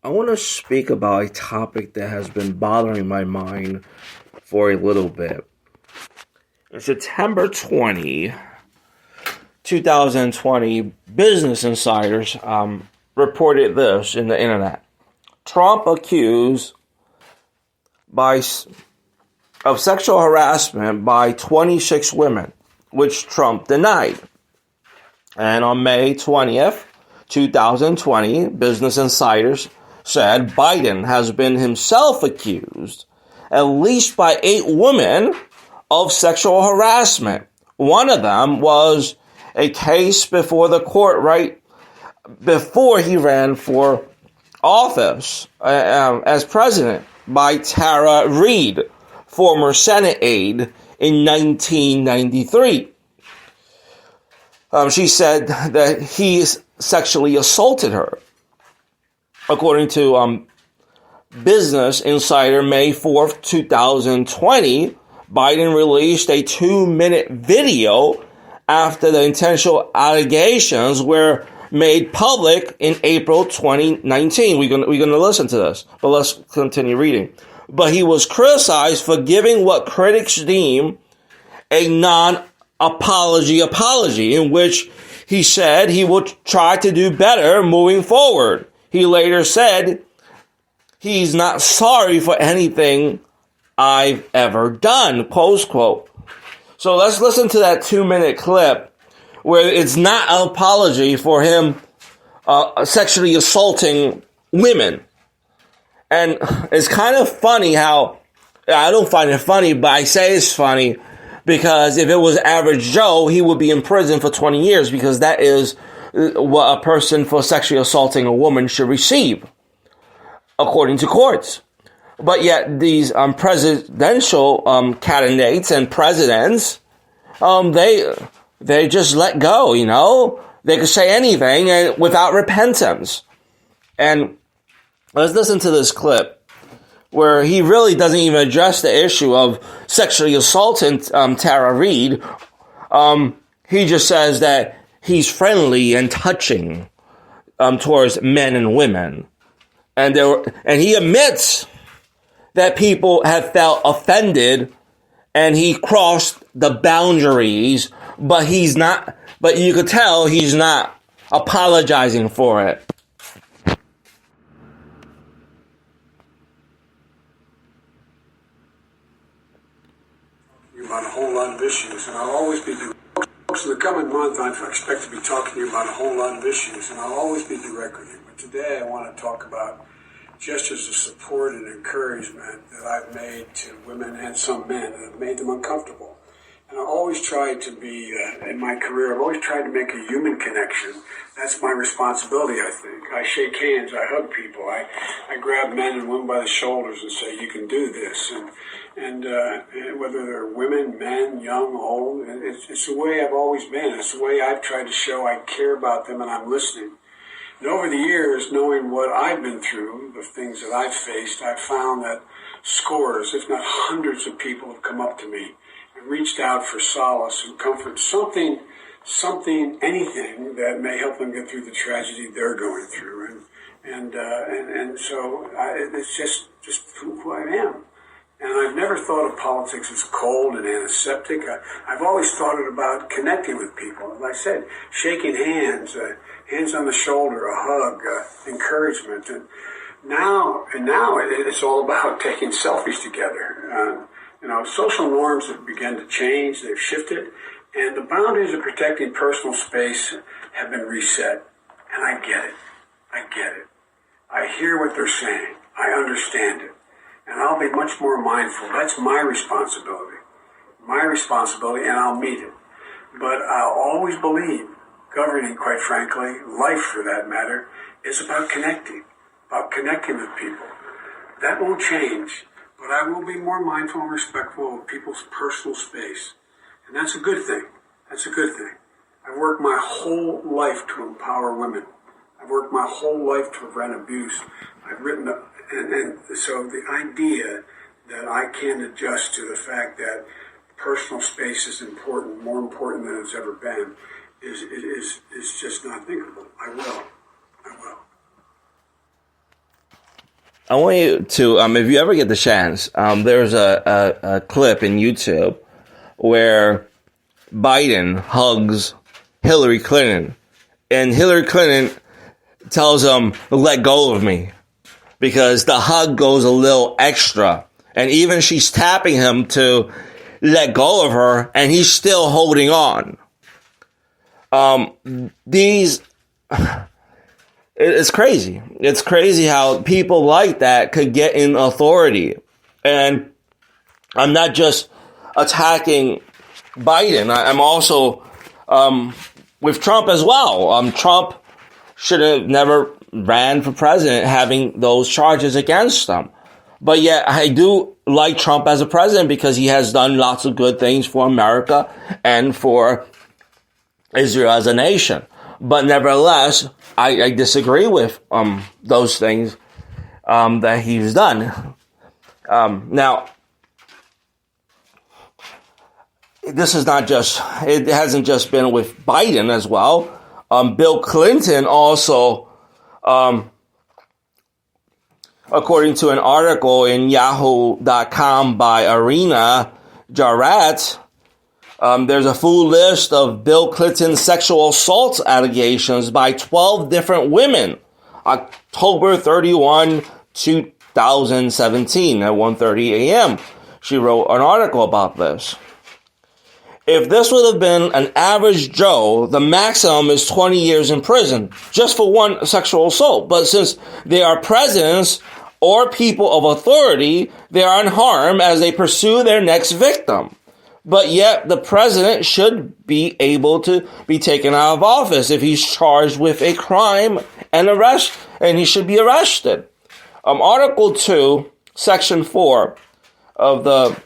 I want to speak about a topic that has been bothering my mind for a little bit. On September 2020, Business Insiders reported this in the internet. Trump accused of sexual harassment by 26 women, which Trump denied. And on May 20th, 2020, Business Insiders said Biden has been himself accused, at least by 8 women, of sexual harassment. One of them was a case before the court right before he ran for office as president by Tara Reid, former Senate aide, in 1993. She said that he sexually assaulted her. According to Business Insider, May 4th, 2020, Biden released a 2-minute video after the intentional allegations were made public in April 2019. We're going to listen to this, but let's continue reading. But he was criticized for giving what critics deem a non-apology apology, in which he said he would try to do better moving forward. He later said he's not sorry for anything I've ever done, close quote. So let's listen to that 2-minute clip where it's not an apology for him sexually assaulting women. And it's kind of funny how, I don't find it funny, but I say it's funny because if it was average Joe, he would be in prison for 20 years because that is what a person for sexually assaulting a woman should receive, according to courts. But yet these presidential candidates and presidents, they just let go, you know? They could say anything and without repentance. And let's listen to this clip where he really doesn't even address the issue of sexually assaulting Tara Reid. He just says that he's friendly and touching towards men and women. And he admits that people have felt offended and he crossed the boundaries, but you could tell he's not apologizing for it. About a whole lot of issues, and I'll always be direct. In the coming month, I expect to be talking to you about a whole lot of issues, and I'll always be direct with you. But today, I want to talk about gestures of support and encouragement that I've made to women and some men that have made them uncomfortable. And I always tried to be, in my career, I've always tried to make a human connection. That's my responsibility, I think. I shake hands, I hug people, I grab men and women by the shoulders and say, you can do this. And whether they're women, men, young, old, it's the way I've always been. It's the way I've tried to show I care about them and I'm listening. And over the years, knowing what I've been through, the things that I've faced, I've found that scores, if not hundreds of people have come up to me and reached out for solace and comfort, something, anything that may help them get through the tragedy they're going through. And so it's just who I am. And I've never thought of politics as cold and antiseptic. I've always thought it about connecting with people. Like I said, shaking hands, hands on the shoulder, a hug, encouragement. And now it's all about taking selfies together. Social norms have begun to change. They've shifted. And the boundaries of protecting personal space have been reset. And I get it. I hear what they're saying. I understand it. And I'll be much more mindful. That's my responsibility, and I'll meet it. But I'll always believe governing, quite frankly, life for that matter, is about connecting with people. That won't change, but I will be more mindful and respectful of people's personal space. And that's a good thing. I've worked my whole life to empower women. I've worked my whole life to prevent abuse. I've written and so the idea that I can't adjust to the fact that personal space is important, more important than it's ever been, is just not thinkable. I will. I want you to, if you ever get the chance, there's a clip in YouTube where Biden hugs Hillary Clinton, and Hillary Clinton tells him, let go of me, because the hug goes a little extra. And even she's tapping him to let go of her, and he's still holding on. It's crazy. It's crazy how people like that could get in authority. And I'm not just attacking Biden. I'm also with Trump as well. Trump should have never ran for president having those charges against him. But yet I do like Trump as a president because he has done lots of good things for America and for Israel as a nation. But nevertheless, I disagree with those things that he's done. Now, this is not just, it hasn't just been with Biden as well. Bill Clinton also, according to an article in yahoo.com by Arena Jarrett, there's a full list of Bill Clinton's sexual assault allegations by 12 different women. October 31, 2017 at 1:30 a.m. She wrote an article about this. If this would have been an average Joe, the maximum is 20 years in prison just for one sexual assault. But since they are presidents or people of authority, they are unharmed as they pursue their next victim. But yet the president should be able to be taken out of office if he's charged with a crime and he should be arrested. Article 2, Section 4 of the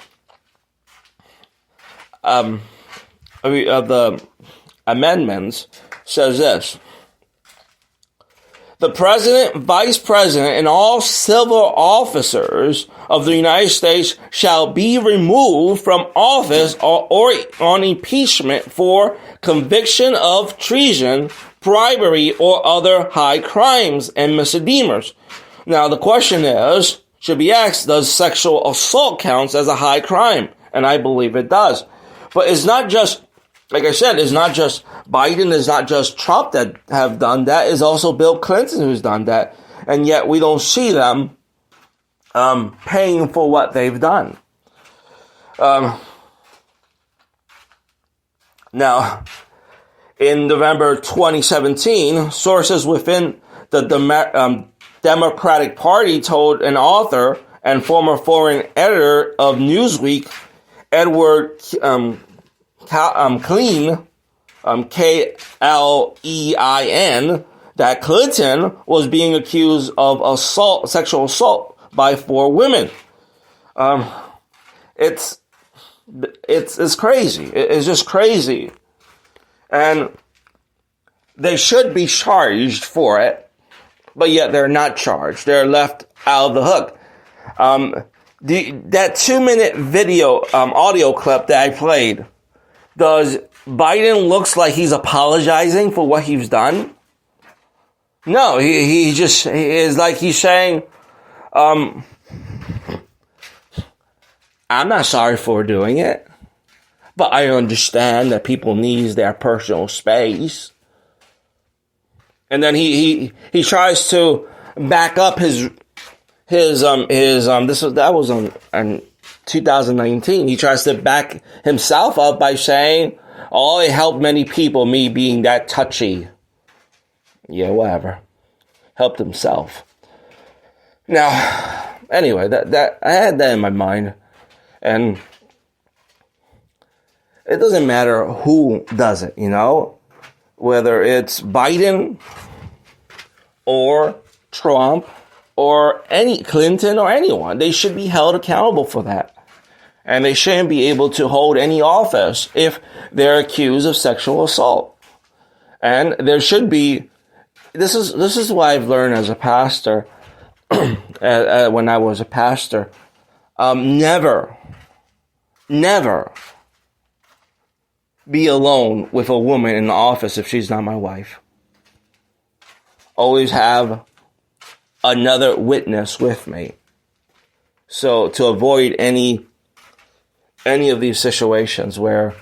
amendments says this: the president, vice president, and all civil officers of the United States shall be removed from office or on impeachment for conviction of treason, bribery, or other high crimes and misdemeanors. Now, the question should be asked, does sexual assault count as a high crime? And I believe it does. But it's not just, like I said, it's not just Biden, it's not just Trump that have done that. It's also Bill Clinton who's done that. And yet we don't see them paying for what they've done. Now, in November 2017, sources within the Democratic Party told an author and former foreign editor of Newsweek, Edward Klein, Klein, that Clinton was being accused of sexual assault by 4 women. It's crazy. It's just crazy. And they should be charged for it, but yet they're not charged. They're left out of the hook. That 2-minute video, audio clip that I played, does Biden looks like he's apologizing for what he's done? No, he is like he's saying, I'm not sorry for doing it, but I understand that people need their personal space. And then he tries to back up his that was on 2019. He tries to back himself up by saying, oh, it helped many people, me being that touchy. Yeah, whatever. Helped himself. Now, anyway, that I had that in my mind. And it doesn't matter who does it, whether it's Biden or Trump or any Clinton or anyone. They should be held accountable for that. And they shouldn't be able to hold any office if they're accused of sexual assault. And there should be, this is what I've learned as a pastor, when I was a pastor. Never be alone with a woman in the office if she's not my wife. Always have another witness with me. So to avoid any of these situations where,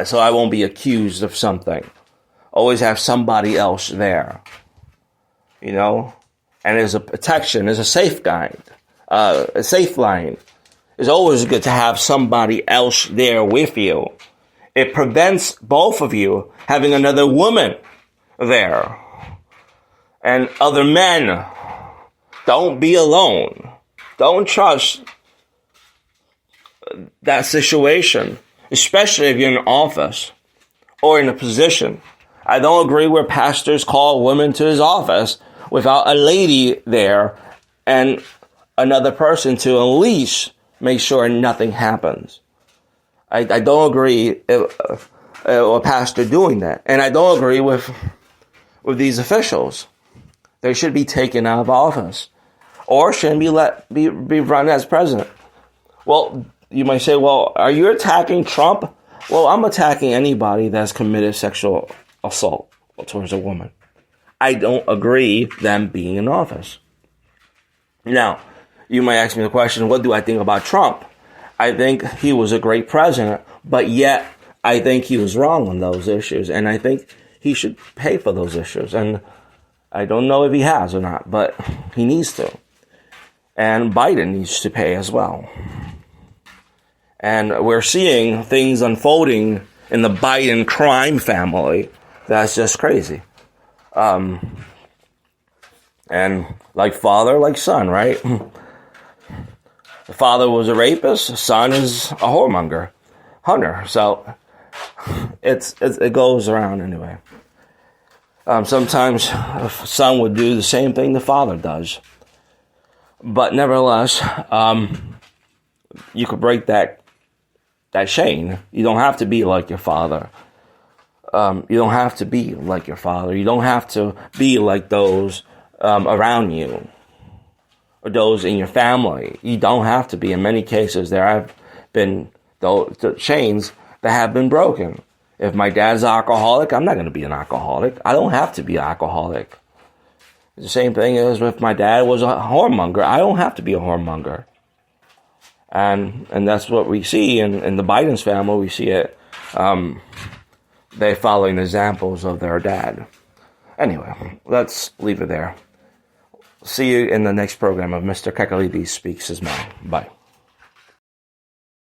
so I won't be accused of something, always have somebody else there, and as a protection, as a safeguard, a safe line. It's always good to have somebody else there with you. It prevents both of you having another woman there. And other men, don't be alone. Don't trust that situation, especially if you're in office or in a position. I don't agree where pastors call women to his office without a lady there and another person to at least make sure nothing happens. I don't agree with a pastor doing that. And I don't agree with these officials. They should be taken out of office or shouldn't be run as president. Well, you might say, well, are you attacking Trump? Well, I'm attacking anybody that's committed sexual assault towards a woman. I don't agree them being in office. Now, you might ask me the question, what do I think about Trump? I think he was a great president, but yet I think he was wrong on those issues, and I think he should pay for those issues. And I don't know if he has or not, but he needs to. And Biden needs to pay as well. And we're seeing things unfolding in the Biden crime family that's just crazy. And like father, like son, right? The father was a rapist, the son is a whoremonger, hunter. So it goes around anyway. Sometimes a son would do the same thing the father does. But nevertheless, you could break that chain. You don't have to be like your father. You don't have to be like your father. You don't have to be like those around you or those in your family. You don't have to be. In many cases, there have been the chains that have been broken. If my dad's an alcoholic, I'm not going to be an alcoholic. I don't have to be an alcoholic. The same thing as if my dad was a whoremonger. I don't have to be a whoremonger. And that's what we see in the Biden's family. We see it. They're following the examples of their dad. Anyway, let's leave it there. See you in the next program of Mr. Kakoulides Speaks His Mind. Bye.